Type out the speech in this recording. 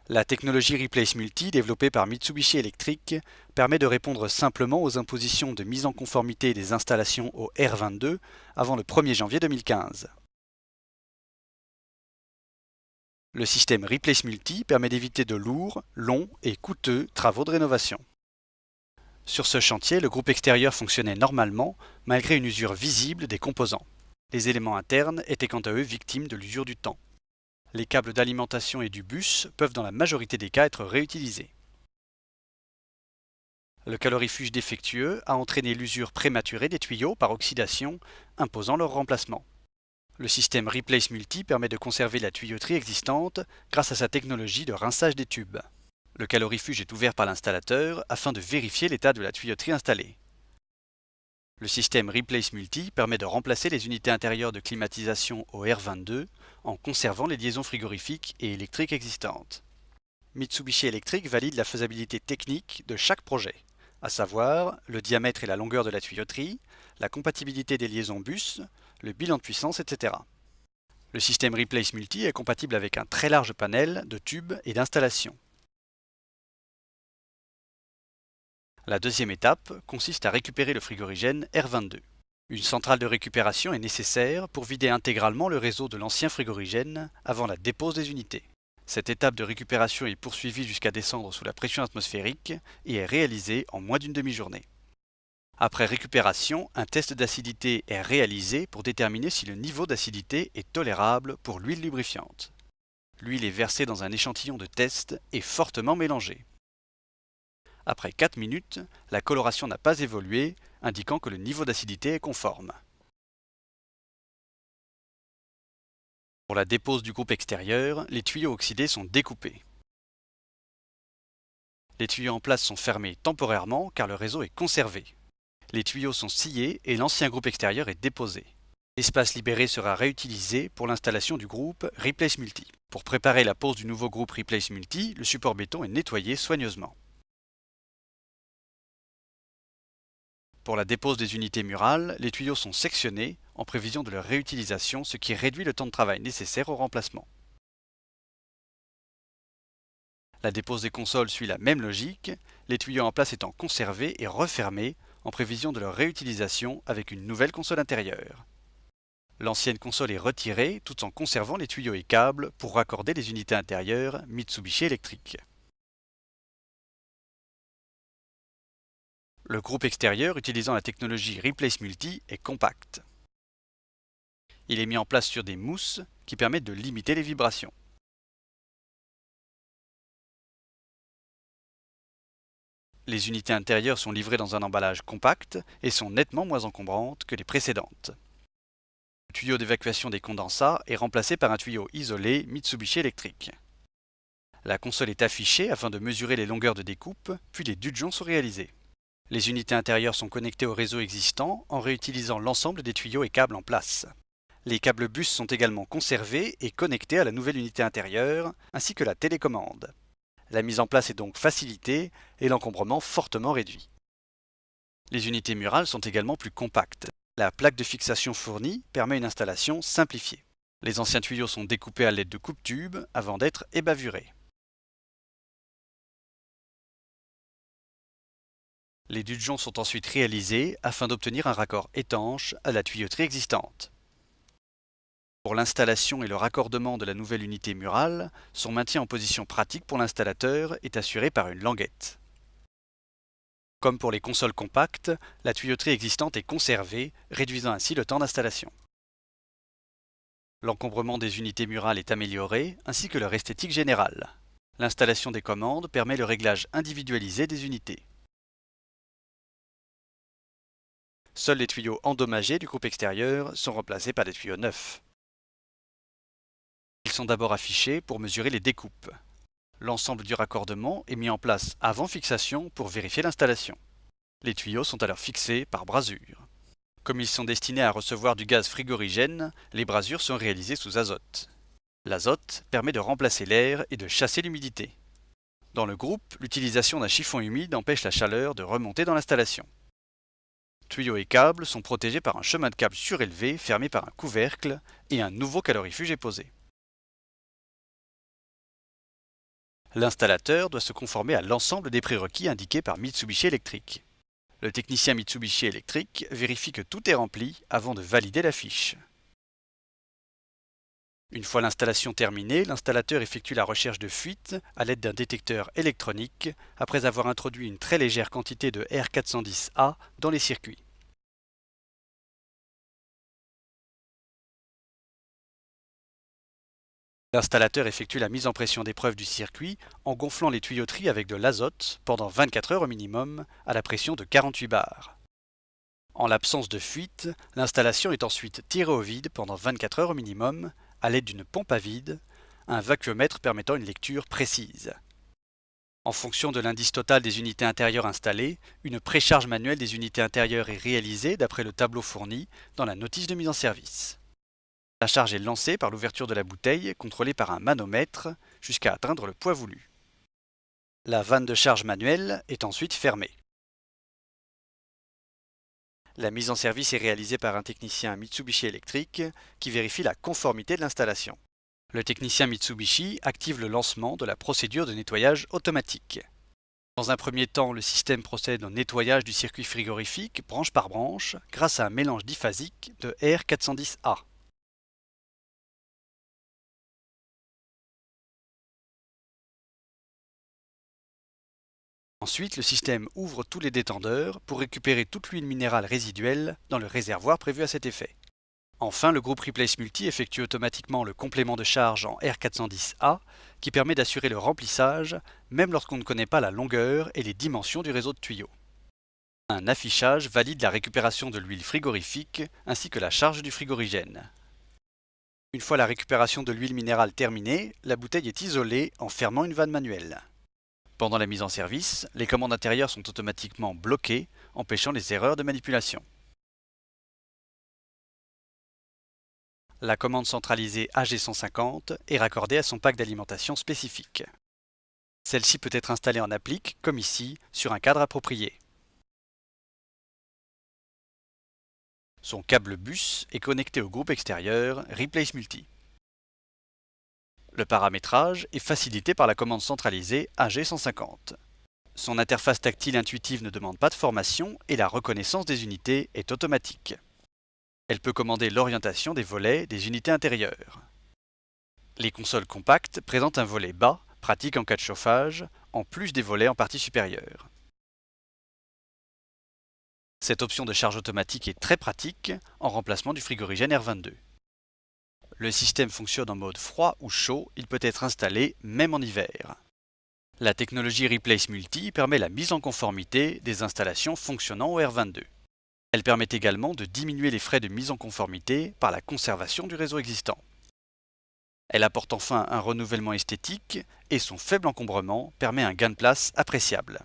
La technologie Replace Multi développée par Mitsubishi Electric permet de répondre simplement aux impositions de mise en conformité des installations au R22 avant le 1er janvier 2015. Le système Replace Multi permet d'éviter de lourds, longs et coûteux travaux de rénovation. Sur ce chantier, le groupe extérieur fonctionnait normalement malgré une usure visible des composants. Les éléments internes étaient quant à eux victimes de l'usure du temps. Les câbles d'alimentation et du bus peuvent dans la majorité des cas être réutilisés. Le calorifuge défectueux a entraîné l'usure prématurée des tuyaux par oxydation, imposant leur remplacement. Le système Replace Multi permet de conserver la tuyauterie existante grâce à sa technologie de rinçage des tubes. Le calorifuge est ouvert par l'installateur afin de vérifier l'état de la tuyauterie installée. Le système Replace Multi permet de remplacer les unités intérieures de climatisation au R22 en conservant les liaisons frigorifiques et électriques existantes. Mitsubishi Electric valide la faisabilité technique de chaque projet, à savoir le diamètre et la longueur de la tuyauterie, la compatibilité des liaisons bus, le bilan de puissance, etc. Le système Replace Multi est compatible avec un très large panel de tubes et d'installations. La deuxième étape consiste à récupérer le frigorigène R22. Une centrale de récupération est nécessaire pour vider intégralement le réseau de l'ancien frigorigène avant la dépose des unités. Cette étape de récupération est poursuivie jusqu'à descendre sous la pression atmosphérique et est réalisée en moins d'une demi-journée. Après récupération, un test d'acidité est réalisé pour déterminer si le niveau d'acidité est tolérable pour l'huile lubrifiante. L'huile est versée dans un échantillon de test et fortement mélangée. Après 4 minutes, la coloration n'a pas évolué, indiquant que le niveau d'acidité est conforme. Pour la dépose du groupe extérieur, les tuyaux oxydés sont découpés. Les tuyaux en place sont fermés temporairement car le réseau est conservé. Les tuyaux sont sciés et l'ancien groupe extérieur est déposé. L'espace libéré sera réutilisé pour l'installation du groupe Replace Multi. Pour préparer la pose du nouveau groupe Replace Multi, le support béton est nettoyé soigneusement. Pour la dépose des unités murales, les tuyaux sont sectionnés en prévision de leur réutilisation, ce qui réduit le temps de travail nécessaire au remplacement. La dépose des consoles suit la même logique, les tuyaux en place étant conservés et refermés en prévision de leur réutilisation avec une nouvelle console intérieure. L'ancienne console est retirée tout en conservant les tuyaux et câbles pour raccorder les unités intérieures Mitsubishi Electric. Le groupe extérieur utilisant la technologie Replace Multi est compact. Il est mis en place sur des mousses qui permettent de limiter les vibrations. Les unités intérieures sont livrées dans un emballage compact et sont nettement moins encombrantes que les précédentes. Le tuyau d'évacuation des condensats est remplacé par un tuyau isolé Mitsubishi Electric. La console est affichée afin de mesurer les longueurs de découpe, puis les dudgeons sont réalisés. Les unités intérieures sont connectées au réseau existant en réutilisant l'ensemble des tuyaux et câbles en place. Les câbles bus sont également conservés et connectés à la nouvelle unité intérieure, ainsi que la télécommande. La mise en place est donc facilitée et l'encombrement fortement réduit. Les unités murales sont également plus compactes. La plaque de fixation fournie permet une installation simplifiée. Les anciens tuyaux sont découpés à l'aide de coupe-tubes avant d'être ébavurés. Les dudgeons sont ensuite réalisés afin d'obtenir un raccord étanche à la tuyauterie existante. Pour l'installation et le raccordement de la nouvelle unité murale, son maintien en position pratique pour l'installateur est assuré par une languette. Comme pour les consoles compactes, la tuyauterie existante est conservée, réduisant ainsi le temps d'installation. L'encombrement des unités murales est amélioré, ainsi que leur esthétique générale. L'installation des commandes permet le réglage individualisé des unités. Seuls les tuyaux endommagés du groupe extérieur sont remplacés par des tuyaux neufs. Ils sont d'abord affichés pour mesurer les découpes. L'ensemble du raccordement est mis en place avant fixation pour vérifier l'installation. Les tuyaux sont alors fixés par brasure. Comme ils sont destinés à recevoir du gaz frigorigène, les brasures sont réalisées sous azote. L'azote permet de remplacer l'air et de chasser l'humidité. Dans le groupe, l'utilisation d'un chiffon humide empêche la chaleur de remonter dans l'installation. Tuyaux et câbles sont protégés par un chemin de câble surélevé fermé par un couvercle et un nouveau calorifuge est posé. L'installateur doit se conformer à l'ensemble des prérequis indiqués par Mitsubishi Electric. Le technicien Mitsubishi Electric vérifie que tout est rempli avant de valider la fiche. Une fois l'installation terminée, l'installateur effectue la recherche de fuite à l'aide d'un détecteur électronique après avoir introduit une très légère quantité de R410A dans les circuits. L'installateur effectue la mise en pression d'épreuve du circuit en gonflant les tuyauteries avec de l'azote pendant 24 heures au minimum à la pression de 48 bars. En l'absence de fuite, l'installation est ensuite tirée au vide pendant 24 heures au minimum à l'aide d'une pompe à vide, un vacuomètre permettant une lecture précise. En fonction de l'indice total des unités intérieures installées, une précharge manuelle des unités intérieures est réalisée d'après le tableau fourni dans la notice de mise en service. La charge est lancée par l'ouverture de la bouteille, contrôlée par un manomètre, jusqu'à atteindre le poids voulu. La vanne de charge manuelle est ensuite fermée. La mise en service est réalisée par un technicien Mitsubishi Electric qui vérifie la conformité de l'installation. Le technicien Mitsubishi active le lancement de la procédure de nettoyage automatique. Dans un premier temps, le système procède au nettoyage du circuit frigorifique branche par branche grâce à un mélange diphasique de R410A. Ensuite, le système ouvre tous les détendeurs pour récupérer toute l'huile minérale résiduelle dans le réservoir prévu à cet effet. Enfin, le groupe Replace Multi effectue automatiquement le complément de charge en R410A qui permet d'assurer le remplissage même lorsqu'on ne connaît pas la longueur et les dimensions du réseau de tuyaux. Un affichage valide la récupération de l'huile frigorifique ainsi que la charge du frigorigène. Une fois la récupération de l'huile minérale terminée, la bouteille est isolée en fermant une vanne manuelle. Pendant la mise en service, les commandes intérieures sont automatiquement bloquées, empêchant les erreurs de manipulation. La commande centralisée AG150 est raccordée à son pack d'alimentation spécifique. Celle-ci peut être installée en applique, comme ici, sur un cadre approprié. Son câble bus est connecté au groupe extérieur Replace Multi. Le paramétrage est facilité par la commande centralisée AG150. Son interface tactile intuitive ne demande pas de formation et la reconnaissance des unités est automatique. Elle peut commander l'orientation des volets des unités intérieures. Les consoles compactes présentent un volet bas, pratique en cas de chauffage, en plus des volets en partie supérieure. Cette option de charge automatique est très pratique en remplacement du frigorigène R22. Le système fonctionne en mode froid ou chaud, il peut être installé même en hiver. La technologie Replace Multi permet la mise en conformité des installations fonctionnant au R22. Elle permet également de diminuer les frais de mise en conformité par la conservation du réseau existant. Elle apporte enfin un renouvellement esthétique et son faible encombrement permet un gain de place appréciable.